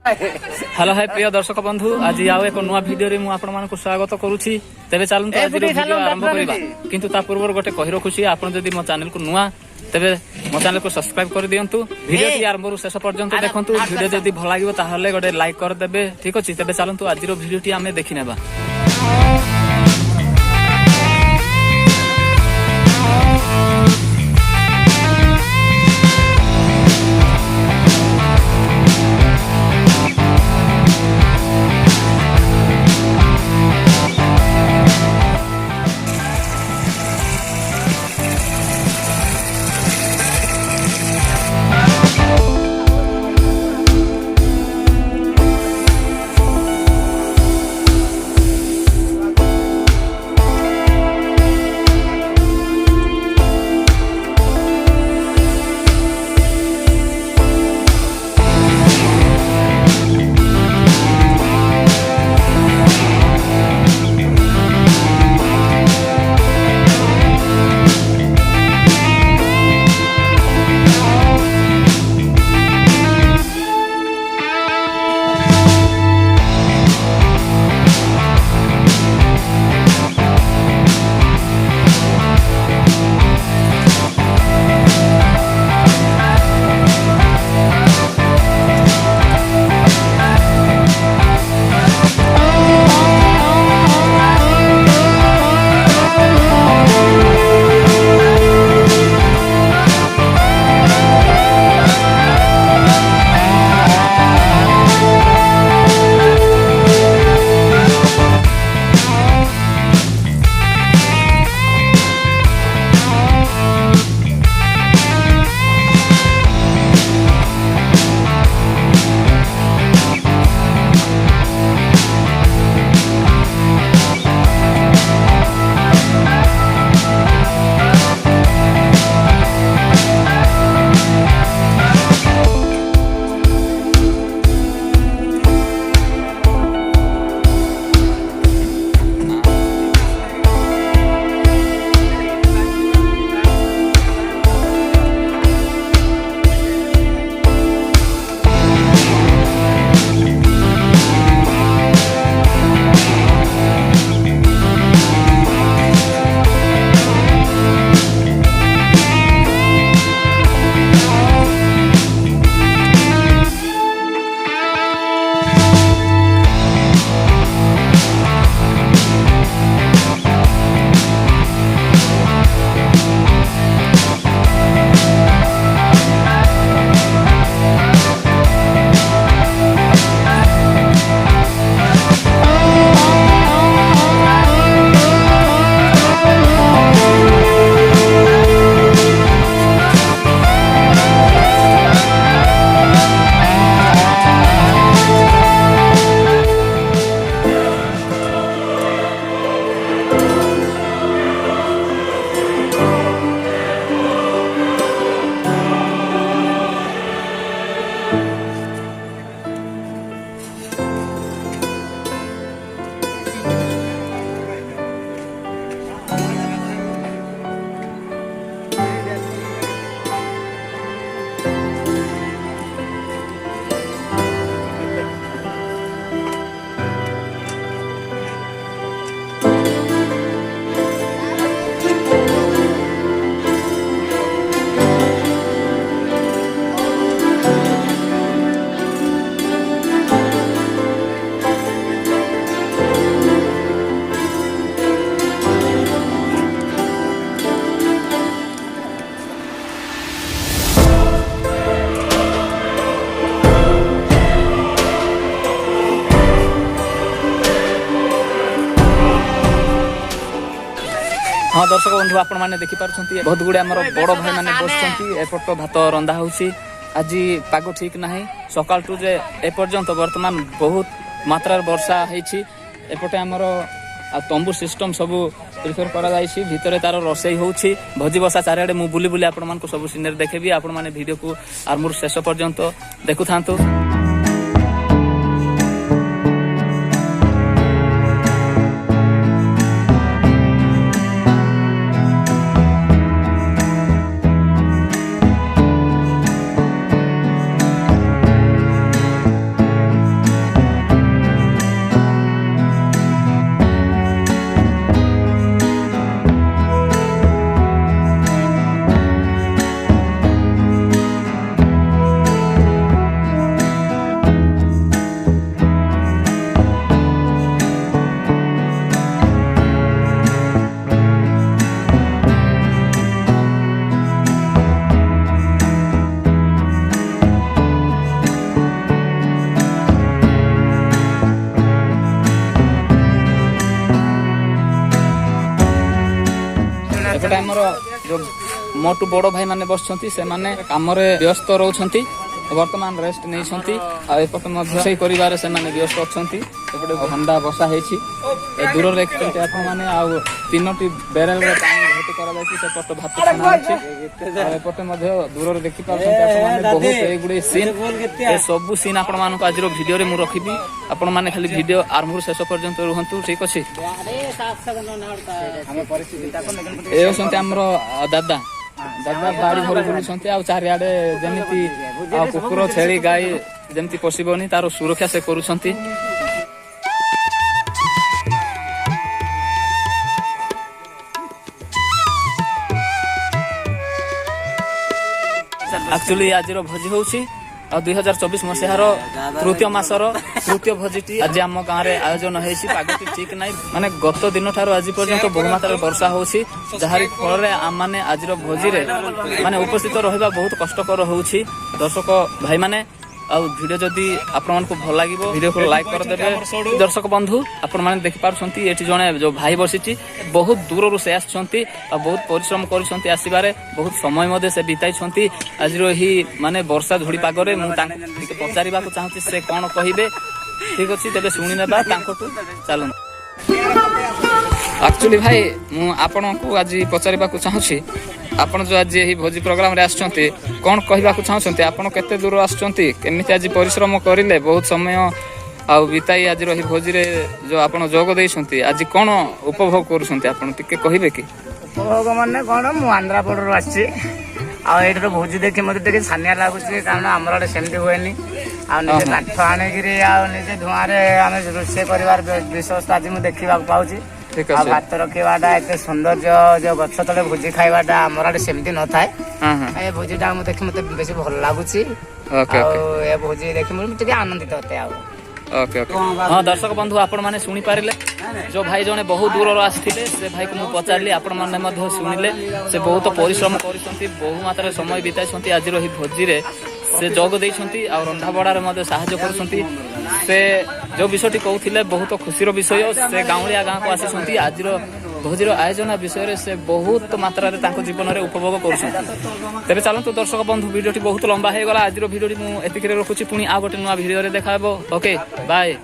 Hello hi प्रिय दर्शक बंधु आज आउ एक नुआ भिडियो रे मु आपण मानकु स्वागत करूछि। तेबे चलंतु आज भिडियो आरंभ करिबा किंतु ता पूर्व गोटे कहि रखुछि आपण जदि मो चैनल को नुआ तेबे मो चैनल को सब्सक्राइब कर दियंतु। भिडियो टी आरंभ रु शेष पर्यंत देखंतु। भिडियो जदि भल लागिवो ताहले गोटे लाइक कर देबे। ठीक अछि तेबे चलंतु आज रो भिडियो टी आमे देखि नेबा। हाँ दर्शक बंधु आपण मैंने देखिपारे बहुत गुड़े आम बड़ भाई मैंने बस एपट भात रंधा हो आज पाग ठीक ना सकाल टू जे एपर्यंत वर्तमान बहुत मात्रा वर्षा होपटे आमर तंबू सिस्टम सब प्रिफेयर कर तार रोसई हो भोजी बसा चारिड़े मुझे बुली बुली आपण मानक सब सीनरी देखेबी आपण मैंने वीडियो को आरंभ शेष पर्यंत देखु था। जो मोटू बड़ भाई माने बसछंती से माने कामरे व्यस्त रहउछंती वर्तमान रेस्ट नहीं एपटे रोषे कर व्यस्त अच्छा एपटे भंडा बसा है दूर देखते आप तीनोटी बेरेल पानी भर्ती करपट भात छणा एपटे दूर देखिपार बहुत गुड़े सीन सबू सीन आपण मान आज भिडियो मुझे रखी आपण मैंने खाली भिडियो आरंभ शेष पर्यंत रुहतु ठीक अच्छे ये आमर दादा दादा बाड़ी धरी बुलुंट आ चारिआडे जमी कुकुर छेली गाई जमी पशबनी तार सुरक्षा से करुँच एक्चुअली आज भोजी हूँ 2024 मसीहार तृतीय मासर तृतीय भोजी आज आम गाँव में आयोजन होगटी ठीक ना माने गत दिन ठार आज पर्यंत बहु मात्रा वर्षा होची जहारी फल आम मैंने आज भोजी माने उपस्थित रहा बहुत कष्टकर होची दर्शक भाई माने वीडियो जदि आपण को भल लगे वीडियो को लाइक करदे दर्शक बंधु आपण मैंने देखिपार्टी ये जड़े जो भाई बसी बहुत दूर से आसछंती बहुत परिश्रम कर आसबारे बहुत समय से बिताई आज ही माने वर्षा धूड़ी पागरे मुझे पचार चाहूँगी से कौन कहे ठीक अच्छे तेज शुणी ना चलू एक्चुअली भाई मुझे आज पचार चाहूँगी आपण जो आज यही भोजी प्रोग्राम रे आछंती कोन कहबा को चाहछंती आपण केते दूर आछंती केमिति आज परिश्रम करिले बहुत समय आ बिताई आज रही भोजी रे जो आपण जोग देछंती आज कोन उपभोग करूछंती आपण टिके कहिबे कि उपभोग माने कोन मु आंध्रापड़र आछि आ एटर भोजी देखि मते टिके छानिया लागुछि कारण हमर सेमति होएनी आ निजे काठ आने गिरी आ निजे धुआं रे आमे रोषे परिवार विश्वास आज मु देखिबा पाउछि भात रखा एत सौंदर्य जो गछ तले भोजी खाइबाटा आमर आड़े सेमती न थाए भोजीटा देखी मत बेस भल लगुच भोजी देखी मुझे आनंदित होते हाँ दर्शक बंधु आपण मैंने शुणी पारे जो भाई जने बहुत दूर आसते से भाई को मुझे पचारि आपण मैंने शुणिले से बहुत परिश्रम कर बहु मात्रा समय बिताई आज रही भोजी रे से जोग देइछंती आ रंधा बड़ारे साहाय्य करुछंती से जो विषयटी कहते बहुत खुशी विषय से गाँवलिया गाँव को आसी आज भोजीर आयोजन विषय से बहुत मात्रा जीवन में उपभोग कर चलते दर्शक बंधु भिडियोटी बहुत लंबा हो गला आज भिडियोटी मुझे रखुची पुणी आ गोटे नुआ भिडियो देखा ओके बाय।